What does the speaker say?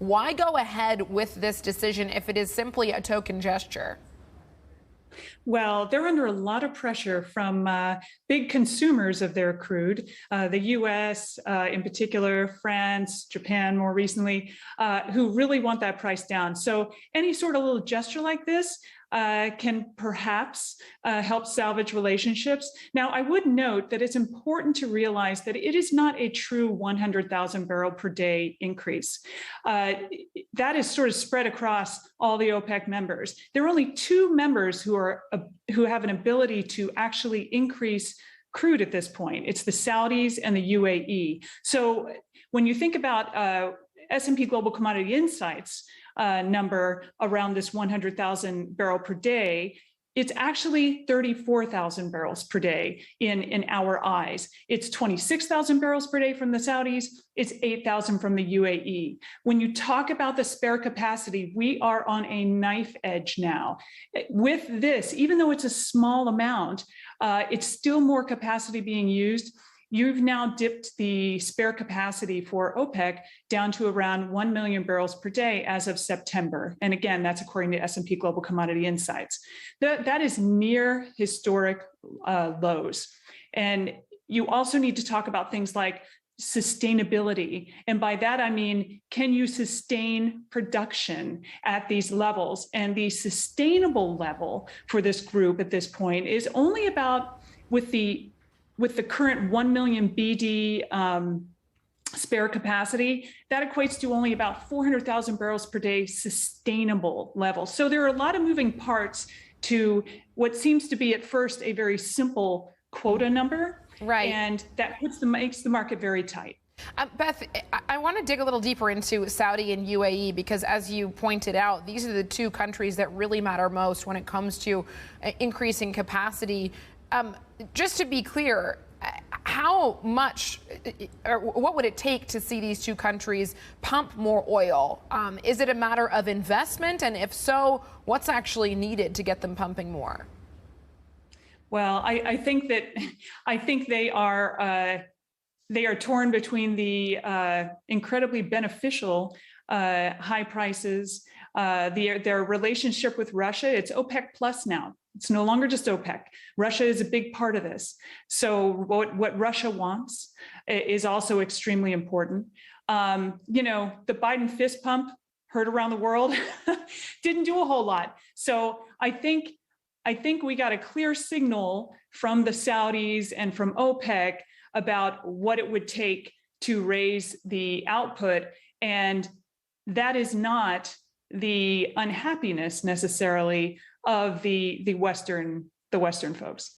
Why go ahead with this decision if it is simply a token gesture? Well, they're under a lot of pressure from big consumers of their crude, the US in particular, France, Japan more recently, who really want that price down. So any sort of little gesture like this can perhaps help salvage relationships. Now, I would note that it's important to realize that it is not a true 100,000 barrel per day increase. That is sort of spread across all the OPEC members. There are only two members who have an ability to actually increase crude at this point. It's the Saudis and the UAE. So when you think about S&P Global Commodity Insights number around this 100,000 barrel per day, it's actually 34,000 barrels per day in our eyes. It's 26,000 barrels per day from the Saudis. It's 8,000 from the UAE. When you talk about the spare capacity, we are on a knife edge now. With this, even though it's a small amount, it's still more capacity being used. You've now dipped the spare capacity for OPEC down to around 1 million barrels per day as of September. And again, that's according to S&P Global Commodity Insights. That is near historic lows. And you also need to talk about things like sustainability. And by that, I mean, can you sustain production at these levels? And the sustainable level for this group at this point is only about, with the current 1 million BD spare capacity, that equates to only about 400,000 barrels per day sustainable level. So there are a lot of moving parts to what seems to be at first a very simple quota number. Right. And that makes the market very tight. Beth, I want to dig a little deeper into Saudi and UAE because, as you pointed out, these are the two countries that really matter most when it comes to increasing capacity. Just to be clear, how much or what would it take to see these two countries pump more oil? Is it a matter of investment? And if so, what's actually needed to get them pumping more? Well, I think they are torn between the incredibly beneficial high prices, their relationship with Russia. It's OPEC plus now. It's no longer just OPEC. Russia is a big part of this. So what Russia wants is also extremely important. The Biden fist pump heard around the world didn't do a whole lot. So I think we got a clear signal from the Saudis and from OPEC about what it would take to raise the output. And that is not the unhappiness necessarily of the Western folks.